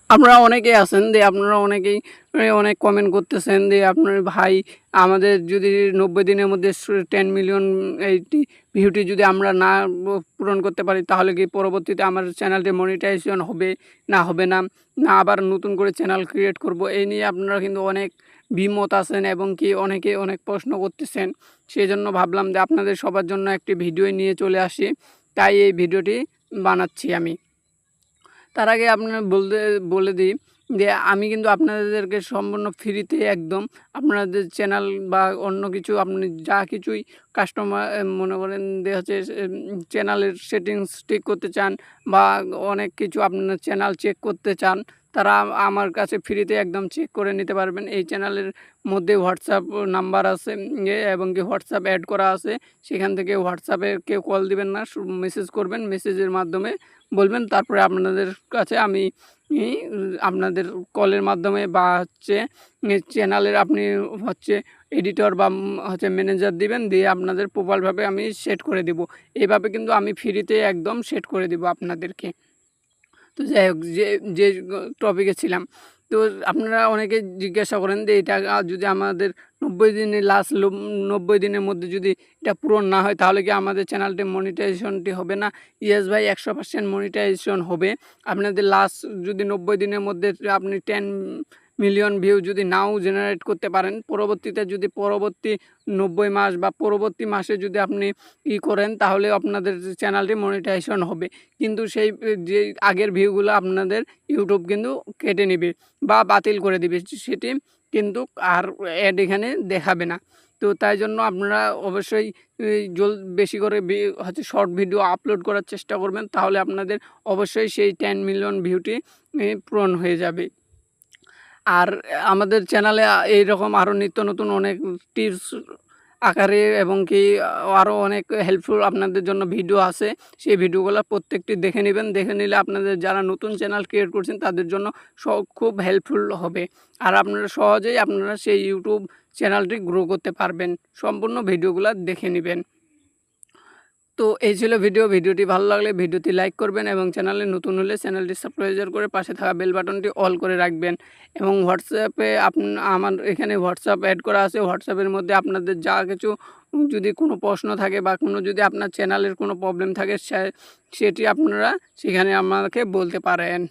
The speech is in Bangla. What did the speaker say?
আপনারা অনেকেই আছেন যে আপনারা অনেকেই অনেক কমেন্ট করতেছেন যে আপনার ভাই আমাদের যদি 90 দিনের মধ্যে 10 মিলিয়ন এইটি ভিউটি যদি আমরা না পূরণ করতে পারি তাহলে কি পরবর্তীতে আমার চ্যানেলটি মনিটাইজেশন হবে না হবে না, না আবার নতুন করে চ্যানেল ক্রিয়েট করব, এই নিয়ে আপনারা কিন্তু অনেক দ্বিমত আছেন এবং কি অনেকে অনেক প্রশ্ন করতেছেন। সেজন্য ভাবলাম যে আপনাদের সবার জন্য একটি ভিডিও নিয়ে চলে আসি, তাই এই ভিডিওটি বানাচ্ছি আমি। তার আগে আপনার বলে দিই যে আমি কিন্তু আপনাদেরকে সম্পূর্ণ ফ্রিতে একদম আপনাদের চ্যানেল বা অন্য কিছু আপনি যা কিছুই কাস্টমার মনে করেন যে হচ্ছে চ্যানেলের সেটিংস ঠিক করতে চান বা অনেক কিছু আপনার চ্যানেল চেক করতে চান, তারা আমার কাছে ফ্রিতে একদম চেক করে নিতে পারবেন। এই চ্যানেলের মধ্যে হোয়াটসঅ্যাপ নাম্বার আছে এবং কি হোয়াটসঅ্যাপ অ্যাড করা আছে, সেখান থেকে হোয়াটসঅ্যাপে কেউ কল দিবেন না, মেসেজ করবেন, মেসেজের মাধ্যমে বলবেন, তারপরে আপনাদের কাছে আমি আপনাদের কলের মাধ্যমে বা হচ্ছে চ্যানেলের আপনি হচ্ছে এডিটর বা হচ্ছে ম্যানেজার দিবেন, দিয়ে আপনাদের প্রপারভাবে আমি সেট করে দিব। এভাবে কিন্তু আমি ফ্রিতে একদম সেট করে দিব আপনাদেরকে। তো যাই হোক, যে টপিকে ছিলাম, তো আপনারা অনেকে জিজ্ঞাসা করেন যে এটা যদি আমাদের 90 দিনের লাস্ট 90 দিনের মধ্যে যদি এটা পূরণ না হয় তাহলে কি আমাদের চ্যানেলটি মনিটাইজেশনটি হবে না? ইয়েস ভাই, 100% মনিটাইজেশন হবে। আপনাদের লাস্ট যদি 90 দিনের মধ্যে আপনি 10 মিলিয়ন ভিউ যদি নাও জেনারেট করতে পারেন, পরবর্তীতে যদি পরবর্তী 90 মাস বা পরবর্তী মাসে যদি আপনি করেন তাহলে আপনাদের চ্যানেলটি মনিটাইজেশন হবে। কিন্তু সেই যে আগের ভিউগুলো আপনাদের ইউটিউব কিন্তু কেটে নেবে বা বাতিল করে দিবে, সেটি কিন্তু আর অ্যাড এখানে দেখাবে না। তো তাই জন্য আপনারা অবশ্যই বেশি করে হচ্ছে শর্ট ভিডিও আপলোড করার চেষ্টা করবেন, তাহলে আপনাদের অবশ্যই সেই 10 মিলিয়ন ভিউটি পূরণ হয়ে যাবে। আর আমাদের চ্যানেলে এইরকম আরও নিত্য নতুন অনেক টিপস আকারে এবং কি আরও অনেক হেল্পফুল আপনাদের জন্য ভিডিও আছে। সেই ভিডিওগুলো প্রত্যেকটি দেখে নেবেন। দেখে নিলে আপনাদের যারা নতুন চ্যানেল ক্রিয়েট করছেন তাদের জন্য খুব হেল্পফুল হবে। আর আপনারা সহজেই আপনারা সেই ইউটিউব চ্যানেলটি গ্রো করতে পারবেন। সম্পূর্ণ ভিডিওগুলো দেখে নেবেন। তো এই ছিল ভিডিওটি ভালো লাগলে ভিডিওটি লাইক করবেন এবং চ্যানেলে নতুন হলে চ্যানেলটি সাবস্ক্রাইব করে পাশে থাকা বেল বাটনটি অল করে রাখবেন। এবং হোয়াটসঅ্যাপে আমার এখানে হোয়াটসঅ্যাপ অ্যাড করা আছে। হোয়াটসঅ্যাপের মধ্যে আপনাদের যা কিছু যদি কোনো প্রশ্ন থাকে বা কোনো যদি আপনার চ্যানেলের কোনো প্রবলেম থাকে সেটি আপনারা সেখানে আমাকে বলতে পারেন।